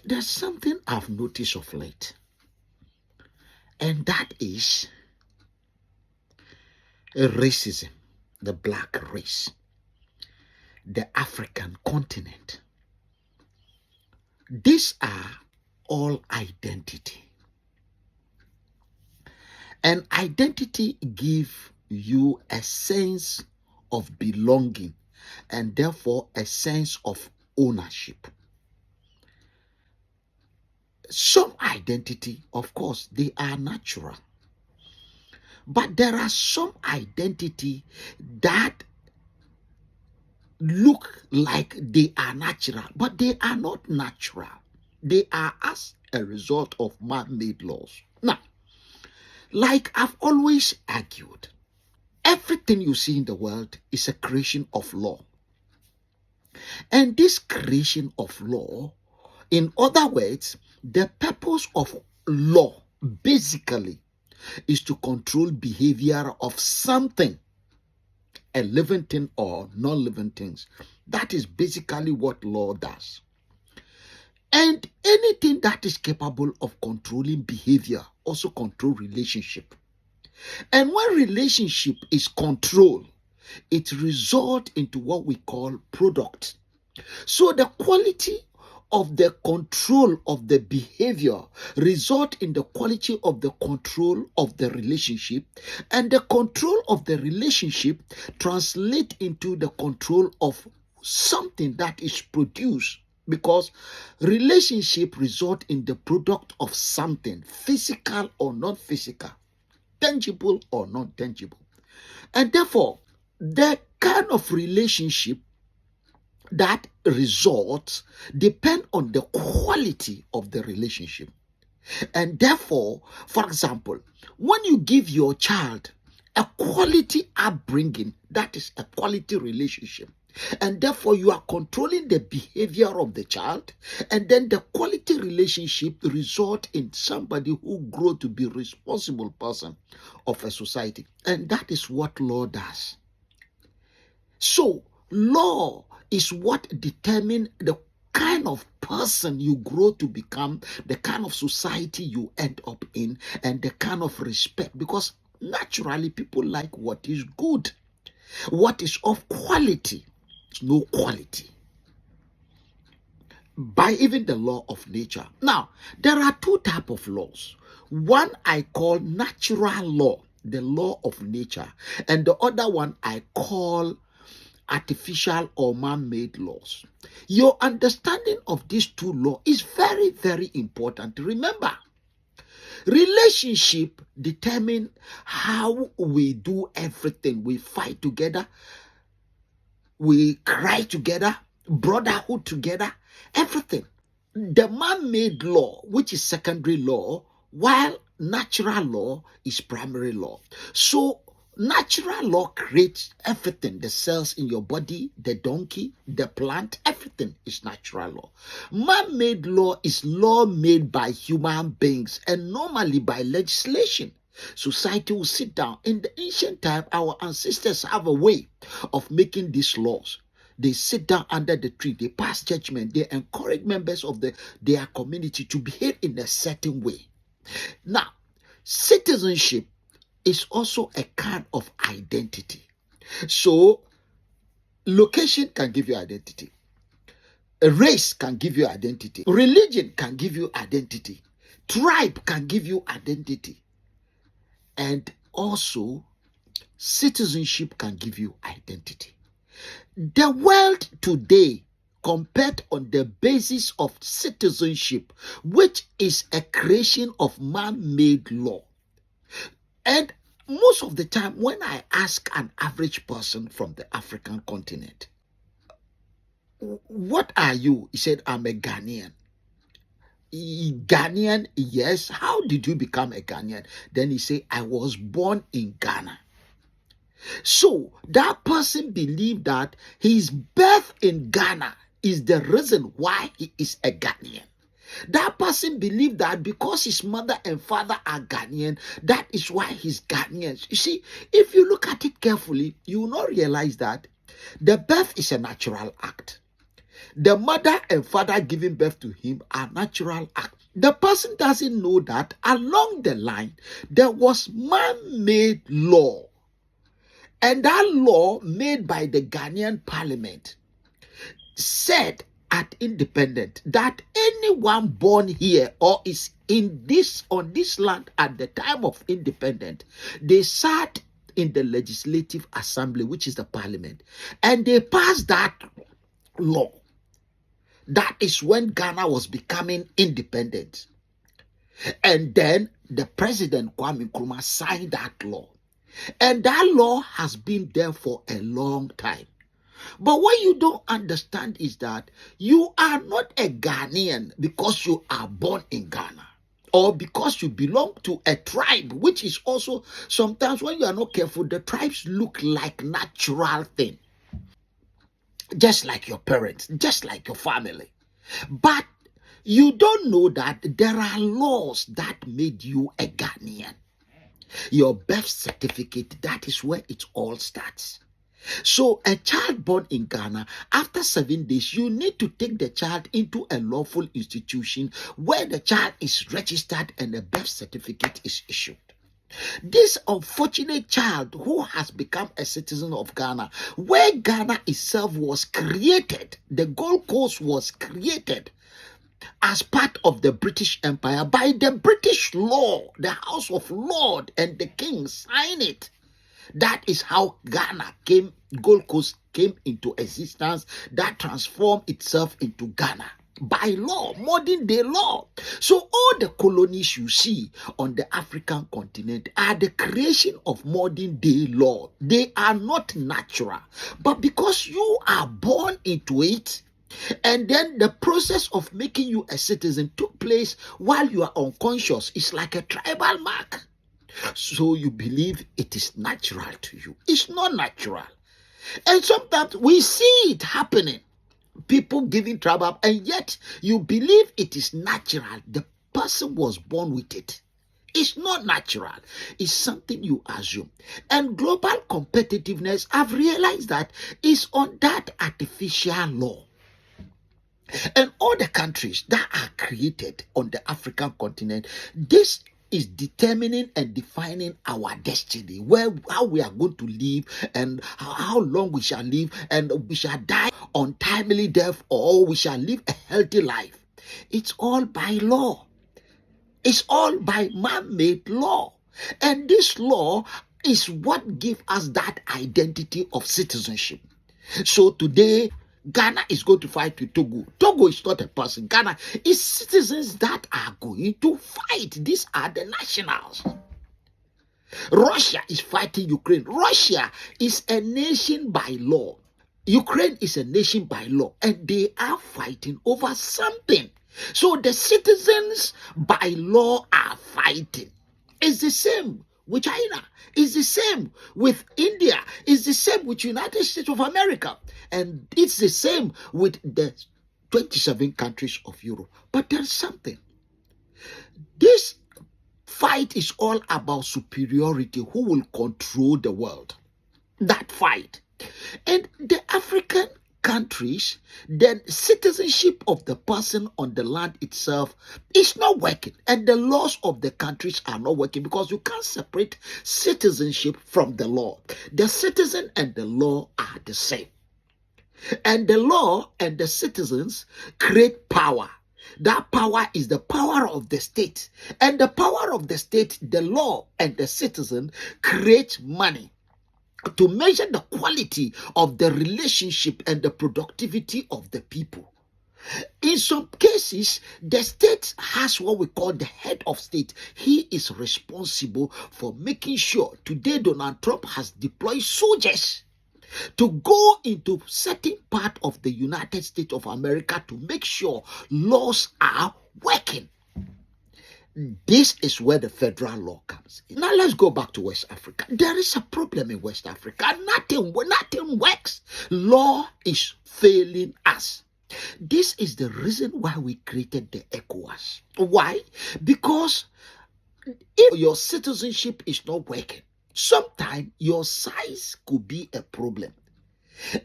There's something I've noticed of late, and that is racism, the black race, the African continent. These are all identity. And identity gives you a sense of belonging and therefore a sense of ownership. Some identity, of course, they are natural. But there are some identity that look like they are natural, but they are not natural. They are as a result of man-made laws. Now, like I've always argued, everything you see in the world is a creation of law. And this creation of law, in other words, the purpose of law basically is to control behavior of something, a living thing or non-living things. That is basically what law does. And anything that is capable of controlling behavior also control relationship. And when relationship is controlled, it results into what we call product. So the quality of the control of the behavior result in the quality of the control of the relationship, and the control of the relationship translate into the control of something that is produced, because relationship result in the product of something, physical or non-physical, tangible or non-tangible. And therefore, the kind of relationship that results depend on the quality of the relationship. And therefore, for example, when you give your child a quality upbringing, that is a quality relationship. And therefore, you are controlling the behavior of the child, and then the quality relationship result in somebody who grow to be responsible person of a society. And that is what law does. So, law is what determines the kind of person you grow to become, the kind of society you end up in, and the kind of respect. Because naturally, people like what is good, what is of quality. No quality by even the law of nature. Now, there are two types of laws. One I call natural law, the law of nature, and the other one I call artificial or man-made laws. Your understanding of these two laws is very, very important. Remember, relationship determine how we do everything. We fight together, we cry together, brotherhood together, everything. The man-made law, which is secondary law, while natural law is primary law. So natural law creates everything, the cells in your body, the donkey, the plant, everything is natural law. Man-made law is law made by human beings and normally by legislation. Society will sit down. In the ancient time, our ancestors have a way of making these laws. They sit down under the tree, they pass judgment, they encourage members of their community to behave in a certain way. Now, citizenship is also a kind of identity. So, location can give you identity. A race can give you identity. Religion can give you identity. Tribe can give you identity. And also, citizenship can give you identity. The world today, compared on the basis of citizenship, which is a creation of man-made law. And most of the time, when I ask an average person from the African continent, what are you? He said, I'm a Ghanaian. Ghanaian, yes. How did you become a Ghanaian? Then he said, I was born in Ghana. So that person believed that his birth in Ghana is the reason why he is a Ghanaian. That person believed that because his mother and father are Ghanaian, that is why he's Ghanaian. You see, if you look at it carefully, you will not realize that the birth is a natural act. The mother and father giving birth to him are natural acts. The person doesn't know that along the line, there was man-made law. And that law made by the Ghanaian parliament said at independence that anyone born here or is on this land at the time of independence, they sat in the legislative assembly, which is the parliament, and they passed that law. That is when Ghana was becoming independent. And then the president, Kwame Nkrumah, signed that law. And that law has been there for a long time. But what you don't understand is that you are not a Ghanaian because you are born in Ghana, or because you belong to a tribe, which is also sometimes when you are not careful, the tribes look like natural thing, just like your parents, just like your family. But you don't know that there are laws that made you a Ghanaian. Your birth certificate, that is where it all starts. So a child born in Ghana, after 7 days, you need to take the child into a lawful institution where the child is registered and a birth certificate is issued. This unfortunate child who has become a citizen of Ghana, where Ghana itself was created, the Gold Coast was created as part of the British Empire by the British law, the House of Lords and the King signed it. That is how Gold Coast came into existence, that transformed itself into Ghana by law, modern day law. So all the colonies you see on the African continent are the creation of modern day law. They are not natural. But because you are born into it, and then the process of making you a citizen took place while you are unconscious, it's like a tribal mark. So you believe it is natural to you. It's not natural. And sometimes we see it happening. People giving trouble, and yet you believe it is natural. The person was born with it. It's not natural. It's something you assume. And global competitiveness, I've realized that is on that artificial law. And all the countries that are created on the African continent, this is determining and defining our destiny, how we are going to live and how long we shall live, and we shall die untimely death or we shall live a healthy life. It's all by law. It's all by man-made law. And this law is what gives us that identity of citizenship. So today, Ghana is going to fight with Togo. Togo is not a person. Ghana is citizens that are going to fight. These are the nationals. Russia is fighting Ukraine. Russia is a nation by law. Ukraine is a nation by law. And they are fighting over something. So the citizens by law are fighting. It's the same with China. It's the same with India. It's the same with United States of America. And it's the same with the 27 countries of Europe. But there's something. This fight is all about superiority. Who will control the world? That fight. And the African countries, then citizenship of the person on the land itself is not working, and the laws of the countries are not working, because you can't separate citizenship from the law. The citizen and the law are the same, and the law and the citizens create power. That power is the power of the state, and the power of the state, the law and the citizen, create money to measure the quality of the relationship and the productivity of the people. In some cases, the state has what we call the head of state. He is responsible for making sure. Today, Donald Trump has deployed soldiers to go into certain part of the United States of America to make sure laws are working. This is where the federal law comes in. Now let's go back to West Africa. There is a problem in West Africa. Nothing works. Law is failing us. This is the reason why we created the ECOWAS. Why? Because if your citizenship is not working, sometimes your size could be a problem.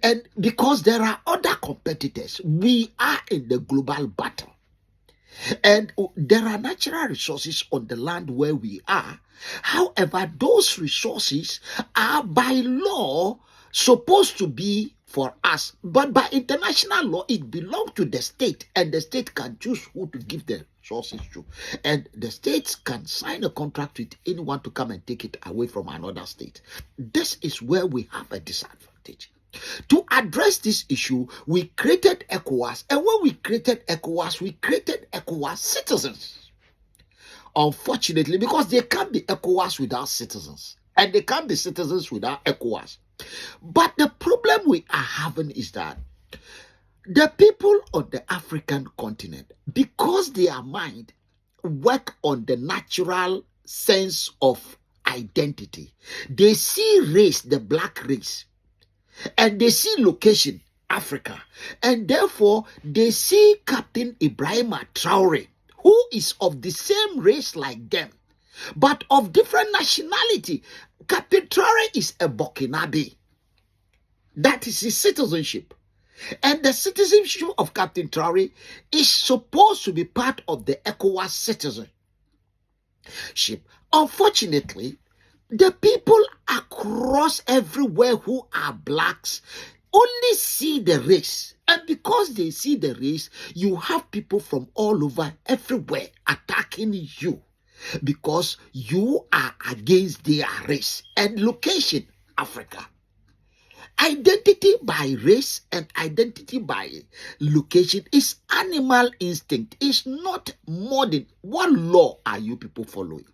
And because there are other competitors, we are in the global battle. And there are natural resources on the land where we are. However, those resources are by law supposed to be for us. But by international law, it belongs to the state, and the state can choose who to give the resources to. And the states can sign a contract with anyone to come and take it away from another state. This is where we have a disadvantage. To address this issue, we created ECOWAS, and when we created ECOWAS citizens. Unfortunately, because they can't be ECOWAS without citizens, and they can't be citizens without ECOWAS. But the problem we are having is that the people on the African continent, because their mind work on the natural sense of identity, they see race, the black race, and they see location, Africa, and therefore they see Captain Ibrahim Traore, who is of the same race like them, but of different nationality. Captain Traore is a Burkinabe. That is his citizenship. And the citizenship of Captain Traore is supposed to be part of the ECOWAS citizenship. Unfortunately, the people across everywhere who are blacks only see the race. And because they see the race, you have people from all over everywhere attacking you because you are against their race and location, Africa. Identity by race and identity by location is animal instinct. It's not modern. What law are you people following?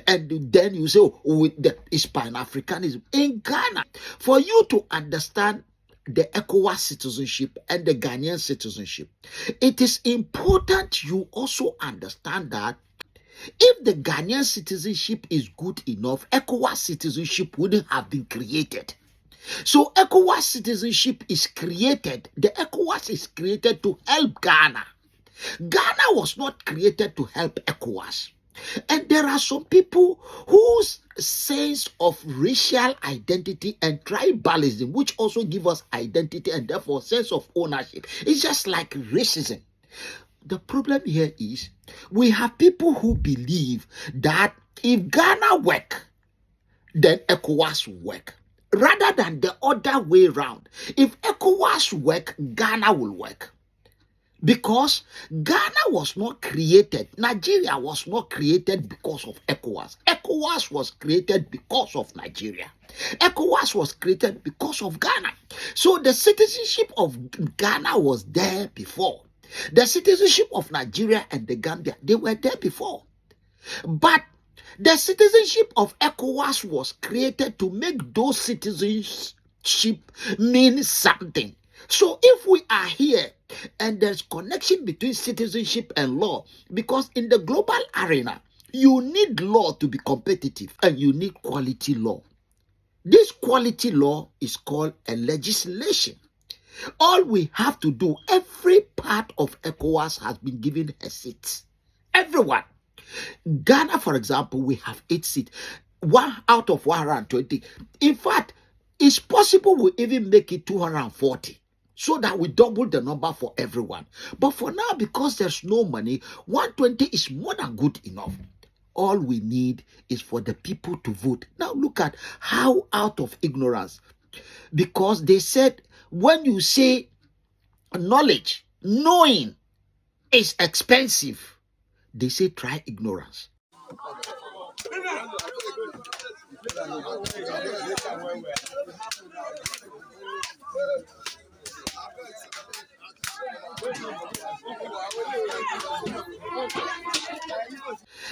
And then you say, oh, it's Pan-Africanism. In Ghana, for you to understand the ECOWAS citizenship and the Ghanaian citizenship, it is important you also understand that if the Ghanaian citizenship is good enough, ECOWAS citizenship wouldn't have been created. So ECOWAS citizenship is created. The ECOWAS is created to help Ghana. Ghana was not created to help ECOWAS. And there are some people whose sense of racial identity and tribalism, which also give us identity and therefore sense of ownership, is just like racism. The problem here is we have people who believe that if Ghana work, then ECOWAS will work. Rather than the other way around. If ECOWAS work, Ghana will work. Because Ghana was not created, Nigeria was not created because of ECOWAS. ECOWAS was created because of Nigeria. ECOWAS was created because of Ghana. So the citizenship of Ghana was there before. The citizenship of Nigeria and the Gambia, they were there before. But the citizenship of ECOWAS was created to make those citizenship mean something. So if we are here and there's connection between citizenship and law, because in the global arena, you need law to be competitive and you need quality law. This quality law is called a legislation. All we have to do, every part of ECOWAS has been given a seat. Everyone. Ghana, for example, we have 8 seats. 1 out of 120. In fact, it's possible we even make it 240. So that we double the number for everyone. But for now, because there's no money, 120 is more than good enough. All we need is for the people to vote. Now look at how out of ignorance. Because they said, when you say knowledge, knowing is expensive, they say try ignorance.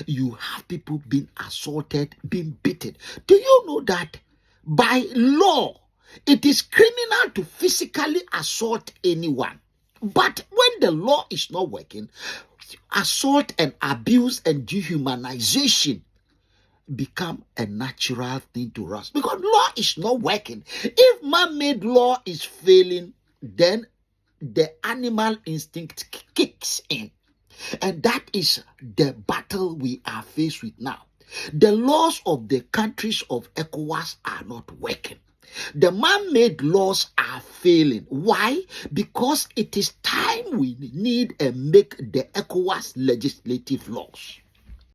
You have people being assaulted, being beaten. Do you know that by law, it is criminal to physically assault anyone? But when the law is not working, assault and abuse and dehumanization become a natural thing to us because law is not working. If man-made law is failing, then the animal instinct kicks in. And that is the battle we are faced with now. The laws of the countries of ECOWAS are not working. The man-made laws are failing. Why? Because it is time we need and make the ECOWAS legislative laws.